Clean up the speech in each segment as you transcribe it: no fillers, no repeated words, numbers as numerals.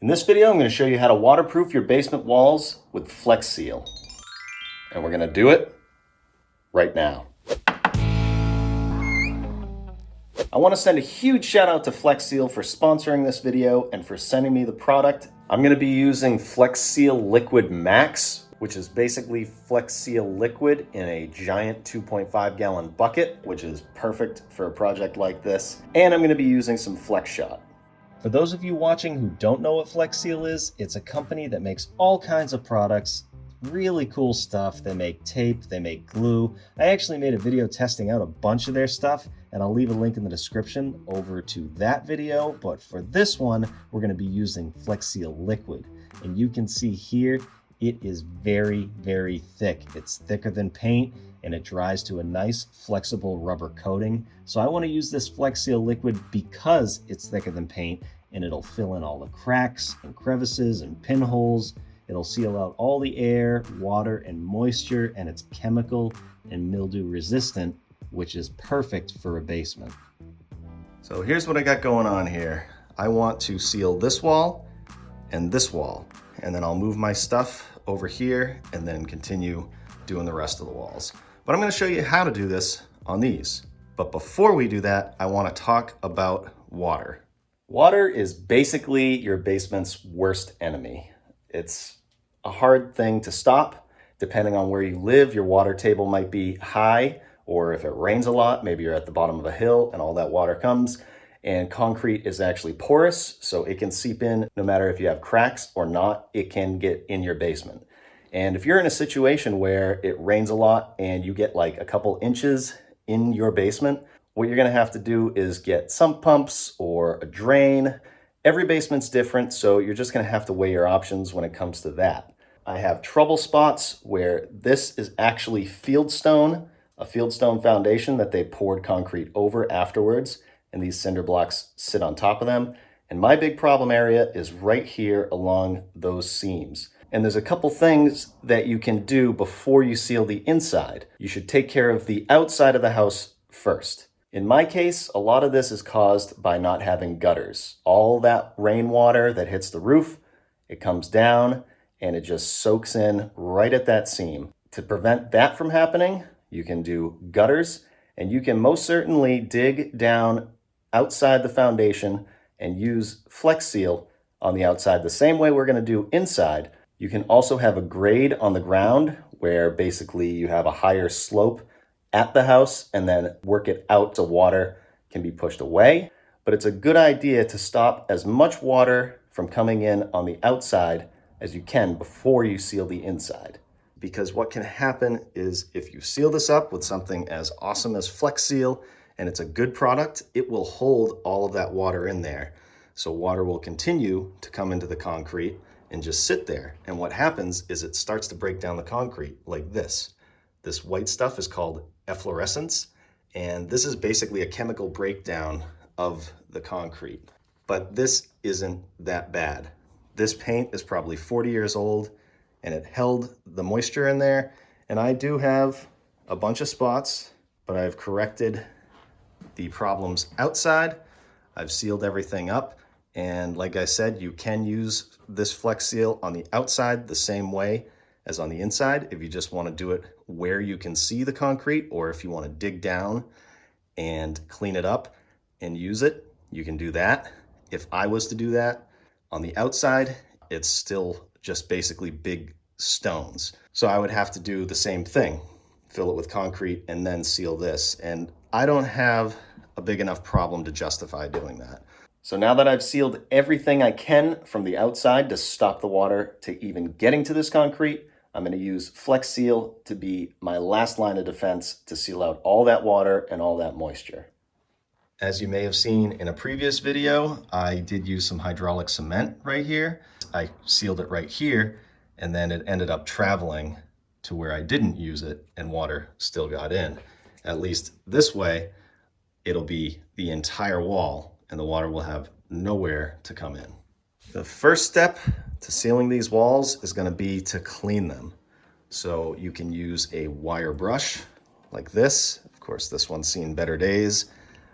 In this video, I'm going to show you how to waterproof your basement walls with Flex Seal. And we're going to do it right now. I want to send a huge shout out to Flex Seal for sponsoring this video and for sending me the product. I'm going to be using Flex Seal Liquid Max, which is basically Flex Seal liquid in a giant 2.5 gallon bucket, which is perfect for a project like this. And I'm going to be using some Flex Shot. For those of you watching who don't know what Flex Seal is, it's a company that makes all kinds of products, really cool stuff. They make tape, they make glue. I actually made a video testing out a bunch of their stuff, and I'll leave a link in the description over to that video. But for this one, we're going to be using Flex Seal liquid. And you can see here, it is very, very thick. It's thicker than paint, and it dries to a nice flexible rubber coating. So I want to use this Flex Seal liquid because it's thicker than paint, and it'll fill in all the cracks and crevices and pinholes. It'll seal out all the air, water, and moisture, and it's chemical and mildew resistant, which is perfect for a basement. So here's what I got going on here. I want to seal this wall and this wall, and then I'll move my stuff over here and then continue doing the rest of the walls. But I'm going to show you how to do this on these. But before we do that, I want to talk about water. Water is basically your basement's worst enemy. It's a hard thing to stop. Depending on where you live, your water table might be high, or if it rains a lot, maybe you're at the bottom of a hill and all that water comes. And concrete is actually porous, so it can seep in no matter if you have cracks or not, it can get in your basement. And if you're in a situation where it rains a lot and you get like a couple inches in your basement, what you're gonna have to do is get sump pumps or a drain. Every basement's different, so you're just gonna have to weigh your options when it comes to that. I have trouble spots where this is actually fieldstone, a fieldstone foundation that they poured concrete over afterwards, and these cinder blocks sit on top of them. And my big problem area is right here along those seams. And there's a couple things that you can do before you seal the inside. You should take care of the outside of the house first. In my case, a lot of this is caused by not having gutters. All that rainwater that hits the roof, it comes down and it just soaks in right at that seam. To prevent that from happening, you can do gutters, and you can most certainly dig down outside the foundation and use Flex Seal on the outside the same way we're going to do inside. You can also have a grade on the ground where basically you have a higher slope at the house and then work it out so water can be pushed away. But it's a good idea to stop as much water from coming in on the outside as you can before you seal the inside. Because what can happen is if you seal this up with something as awesome as Flex Seal and it's a good product, it will hold all of that water in there. So water will continue to come into the concrete and just sit there. And what happens is it starts to break down the concrete like this. This white stuff is called efflorescence, and this is basically a chemical breakdown of the concrete. But this isn't that bad. This paint is probably 40 years old, and it held the moisture in there. And I do have a bunch of spots, but I've corrected the problems outside. I've sealed everything up. And like I said, you can use this Flex Seal on the outside the same way as on the inside if you just want to do it where you can see the concrete, or if you want to dig down and clean it up and use it, you can do that. If I was to do that on the outside, it's still just basically big stones. So I would have to do the same thing, fill it with concrete and then seal this. And I don't have a big enough problem to justify doing that. So now that I've sealed everything I can from the outside to stop the water to even getting to this concrete, I'm going to use Flex Seal to be my last line of defense to seal out all that water and all that moisture. As you may have seen in a previous video, I did use some hydraulic cement right here. I sealed it right here, and then it ended up traveling to where I didn't use it and water still got in. At least this way, it'll be the entire wall and the water will have nowhere to come in. The first step to sealing these walls is going to be to clean them. So you can use a wire brush like this. Of course, this one's seen better days,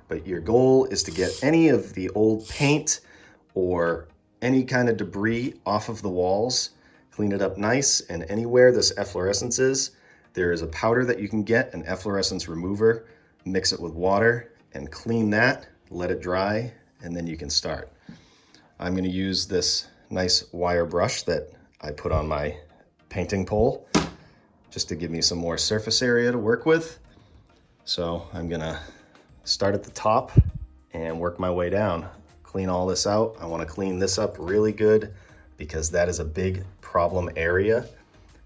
but your goal is to get any of the old paint or any kind of debris off of the walls, clean it up nice, and anywhere this efflorescence is, there is a powder that you can get, an efflorescence remover, mix it with water and clean that, let it dry, and then you can start. I'm going to use this nice wire brush that I put on my painting pole just to give me some more surface area to work with. So I'm going to start at the top and work my way down. Clean all this out. I want to clean this up really good because that is a big problem area,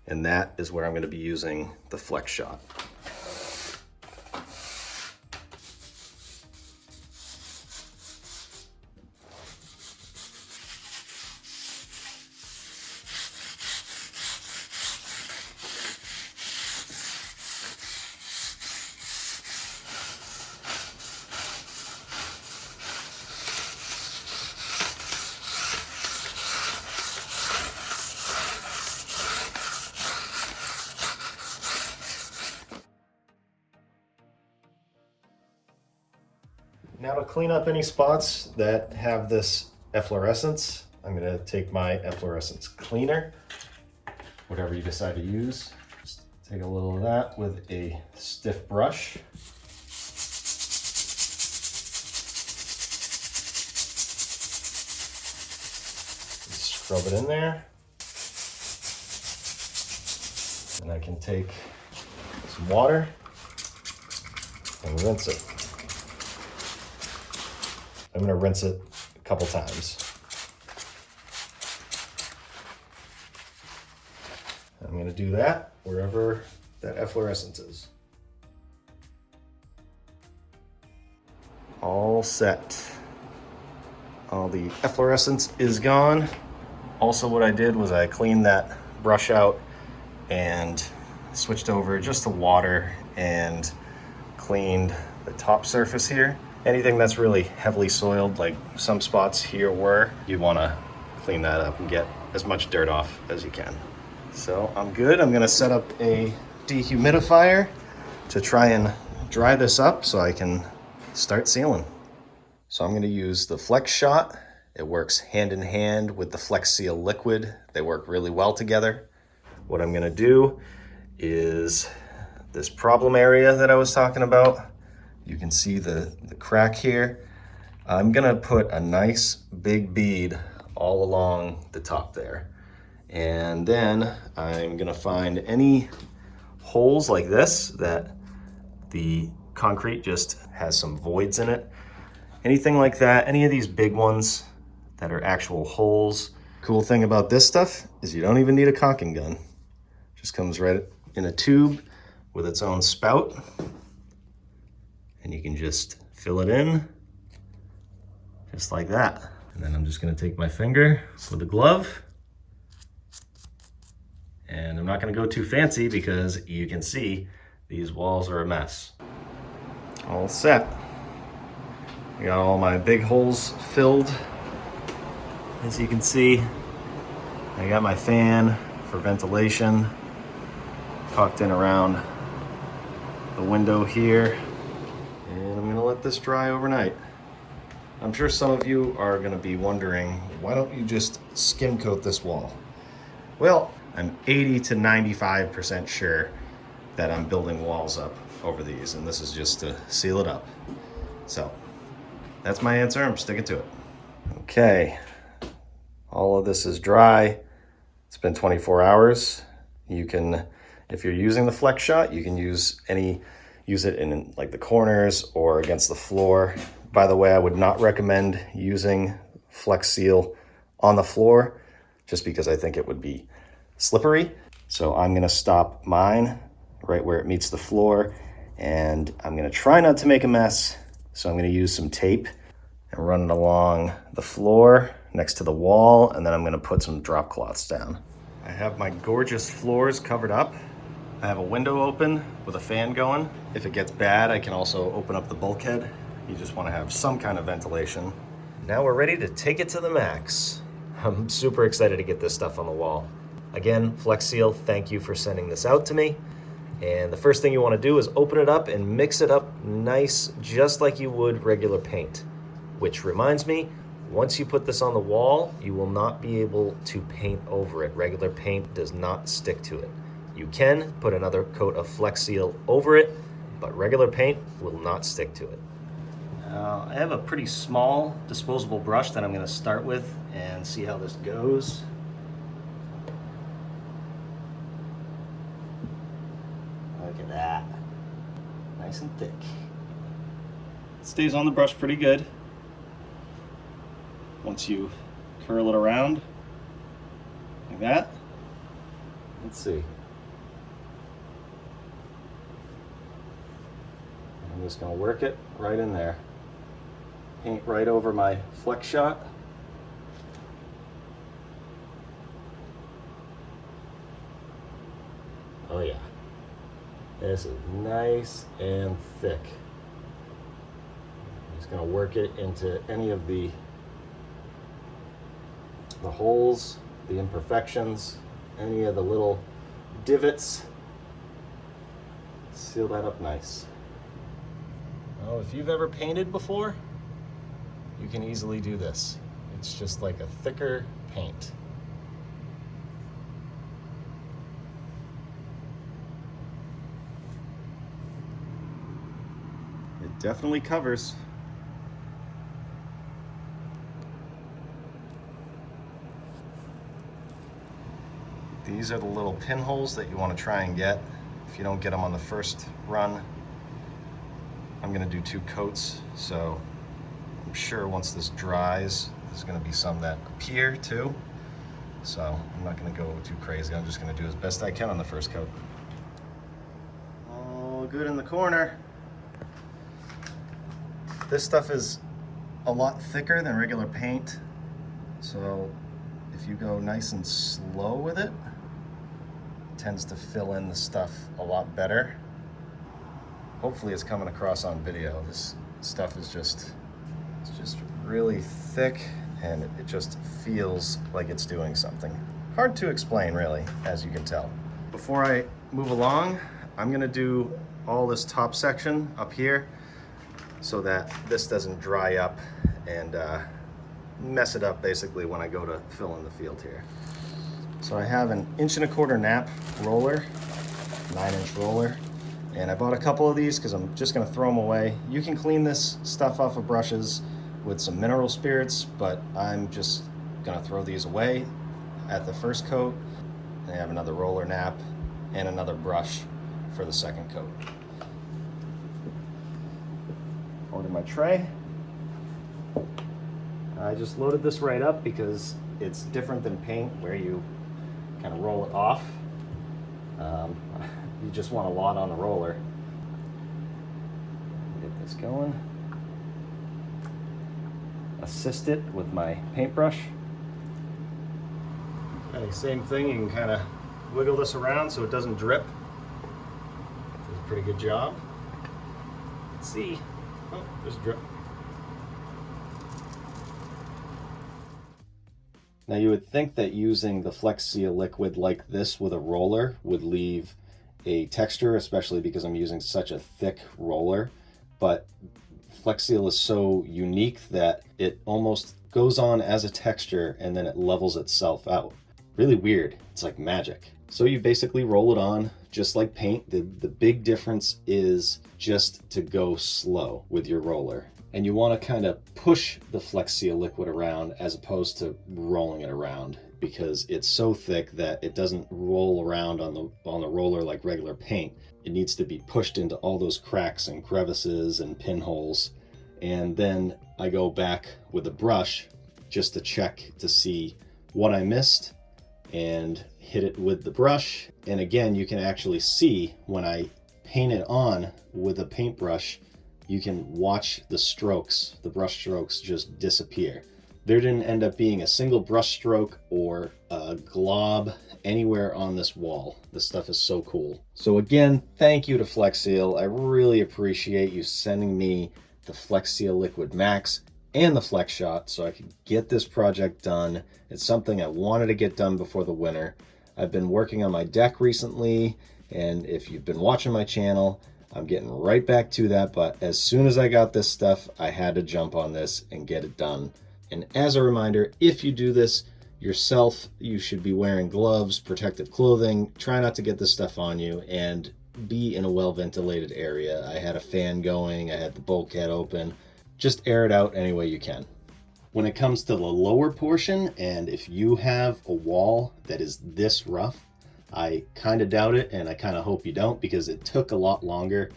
and that is where I'm going to be using the Flex Shot. Now to clean up any spots that have this efflorescence, I'm going to take my Efflorescence Cleaner, whatever you decide to use. Just take a little of that with a stiff brush. Just scrub it in there. And I can take some water and rinse it. I'm going to rinse it a couple times. I'm going to do that wherever that efflorescence is. All set. All the efflorescence is gone. Also, what I did was I cleaned that brush out and switched over just to water and cleaned the top surface here. Anything that's really heavily soiled, like some spots here were, you want to clean that up and get as much dirt off as you can. So I'm good. I'm going to set up a dehumidifier to try and dry this up so I can start sealing. So I'm going to use the Flex Shot. It works hand in hand with the Flex Seal liquid. They work really well together. What I'm going to do is this problem area that I was talking about. You can see the crack here. I'm gonna put a nice big bead all along the top there. And then I'm gonna find any holes like this that the concrete just has some voids in it. Anything like that, any of these big ones that are actual holes. Cool thing about this stuff is you don't even need a caulking gun. It just comes right in a tube with its own spout. And you can just fill it in just like that. And then I'm just going to take my finger with a glove, and I'm not going to go too fancy because you can see these walls are a mess. All set. I got all my big holes filled. As you can see, I got my fan for ventilation caulked in around the window here. And I'm gonna let this dry overnight. I'm sure some of you are gonna be wondering, why don't you just skim coat this wall? Well, I'm 80 to 95% sure that I'm building walls up over these, and this is just to seal it up. So that's my answer. I'm sticking to it. Okay, all of this is dry. It's been 24 hours. You can, if you're using the Flex Shot, you can use it in like the corners or against the floor. By the way, I would not recommend using Flex Seal on the floor just because I think it would be slippery. So I'm gonna stop mine right where it meets the floor, and I'm gonna try not to make a mess. So I'm gonna use some tape and run it along the floor next to the wall, and then I'm gonna put some drop cloths down. I have my gorgeous floors covered up. I have a window open with a fan going. If it gets bad, I can also open up the bulkhead. You just want to have some kind of ventilation. Now we're ready to take it to the max. I'm super excited to get this stuff on the wall. Again, Flex Seal, thank you for sending this out to me. And the first thing you want to do is open it up and mix it up nice, just like you would regular paint. Which reminds me, Once you put this on the wall, you will not be able to paint over it. Regular paint does not stick to it. You can put another coat of Flex Seal over it, but regular paint will not stick to it. I have a pretty small disposable brush that I'm going to start with and see how this goes. Look at that. Nice and thick. It stays on the brush pretty good once you curl it around like that. Let's see. I'm just going to work it right in there. Paint right over my flex shot. Oh yeah. This is nice and thick. I'm just going to work it into any of the holes, the imperfections, any of the little divots. Seal that up nice. Oh, if you've ever painted before, you can easily do this. It's just like a thicker paint. It definitely covers. These are the little pinholes that you want to try and get. If you don't get them on the first run, I'm going to do 2 coats, so I'm sure once this dries, there's going to be some that appear too. So I'm not going to go too crazy. I'm just going to do as best I can on the first coat. All good in the corner. This stuff is a lot thicker than regular paint, so if you go nice and slow with it, it tends to fill in the stuff a lot better. Hopefully it's coming across on video. This stuff is it's just really thick, and it just feels like it's doing something. Hard to explain really, as you can tell. Before I move along, I'm gonna do all this top section up here so that this doesn't dry up and mess it up basically when I go to fill in the field here. So I have an 1¼ inch nap roller, 9-inch roller, and I bought a couple of these because I'm just going to throw them away. You can clean this stuff off of brushes with some mineral spirits, but I'm just going to throw these away at the first coat. And I have another roller nap and another brush for the second coat. Order my tray. I just loaded this right up because it's different than paint where you kind of roll it off. You just want a lot on the roller. Get this going. Assist it with my paintbrush. Okay, same thing, you can kind of wiggle this around so it doesn't drip. Does a pretty good job. Let's see. Oh, there's a drip. Now you would think that using the Flex Seal liquid like this with a roller would leave a texture, especially because I'm using such a thick roller, but Flex Seal is so unique that it almost goes on as a texture and then it levels itself out. Really weird. It's like magic. So you basically roll it on just like paint. The big difference is just to go slow with your roller. And you want to kind of push the Flex Seal liquid around as opposed to rolling it around, because it's so thick that it doesn't roll around on the roller like regular paint. It needs to be pushed into all those cracks and crevices and pinholes. And then I go back with a brush just to check to see what I missed and hit it with the brush. And again, you can actually see when I paint it on with a paintbrush, you can watch the strokes, the brush strokes just disappear. There didn't end up being a single brush stroke or a glob anywhere on this wall. This stuff is so cool. So again, thank you to Flex Seal. I really appreciate you sending me the Flex Seal Liquid Max and the Flex Shot so I could get this project done. It's something I wanted to get done before the winter. I've been working on my deck recently, and if you've been watching my channel, I'm getting right back to that, but as soon as I got this stuff, I had to jump on this and get it done And as a reminder, if you do this yourself, you should be wearing gloves, protective clothing. Try not to get this stuff on you, and be in a well-ventilated area. I had a fan going, I had the bulkhead open. Just air it out any way you can. When it comes to the lower portion, and if you have a wall that is this rough, I kind of doubt it, and I kind of hope you don't, because it took a lot longer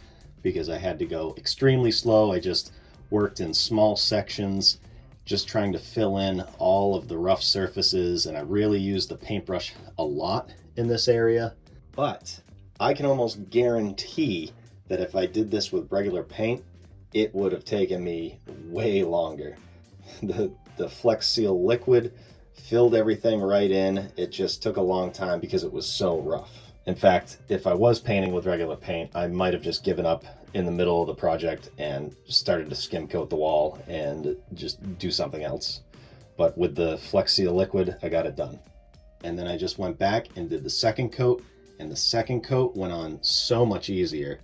because I had to go extremely slow. I just worked in small sections, just trying to fill in all of the rough surfaces, and I really used the paintbrush a lot in this area. But I can almost guarantee that if I did this with regular paint, it would have taken me way longer. The Flex Seal liquid filled everything right in. It just took a long time because it was so rough. In fact, if I was painting with regular paint, I might have just given up in the middle of the project and started to skim coat the wall and just do something else. But with the Flex Seal liquid, I got it done. And then I just went back and did the second coat, and the second coat went on so much easier.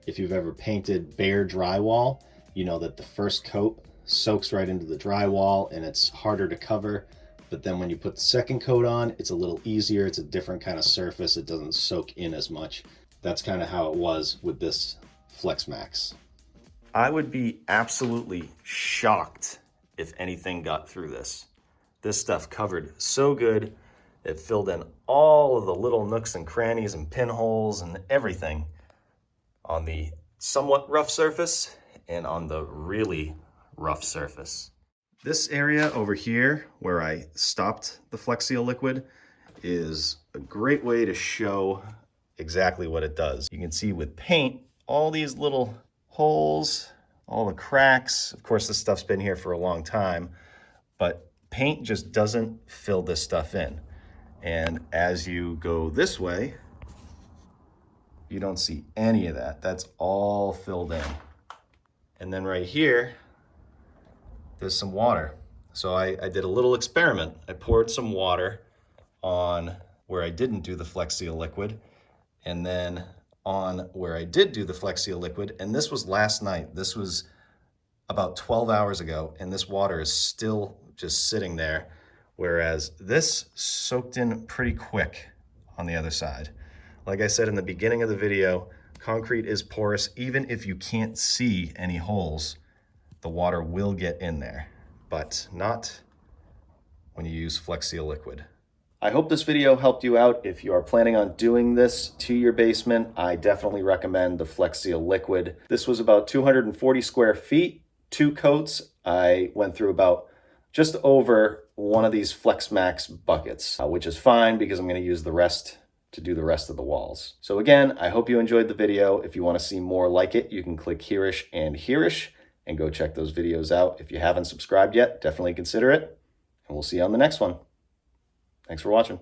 If you've ever painted bare drywall, you know that the first coat soaks right into the drywall and it's harder to cover. But then when you put the second coat on, it's a little easier. It's a different kind of surface. It doesn't soak in as much. That's kind of how it was with this Flex Max. I would be absolutely shocked if anything got through this. This stuff covered so good. It filled in all of the little nooks and crannies and pinholes and everything on the somewhat rough surface and on the really rough surface. This area over here where I stopped the Flex Seal liquid is a great way to show exactly what it does. You can see with paint, all these little holes, all the cracks. Of course, this stuff's been here for a long time, but paint just doesn't fill this stuff in. And as you go this way, you don't see any of that. That's all filled in. And then right here, there's some water. So I did a little experiment. I poured some water on where I didn't do the Flex Seal liquid, and then on where I did do the Flex Seal liquid, and this was last night. This was about 12 hours ago, and this water is still just sitting there, whereas this soaked in pretty quick on the other side. Like I said in the beginning of the video, concrete is porous. Even if you can't see any holes, the water will get in there, but not when you use Flex Seal liquid. I hope this video helped you out. If you are planning on doing this to your basement, I definitely recommend the Flex Seal liquid. This was about 240 square feet, 2 coats. I went through about just over one of these Flex Max buckets, which is fine because I'm going to use the rest to do the rest of the walls. So again, I hope you enjoyed the video. If you want to see more like it, you can click hereish and hereish and go check those videos out. If you haven't subscribed yet, definitely consider it, and we'll see you on the next one. Thanks for watching.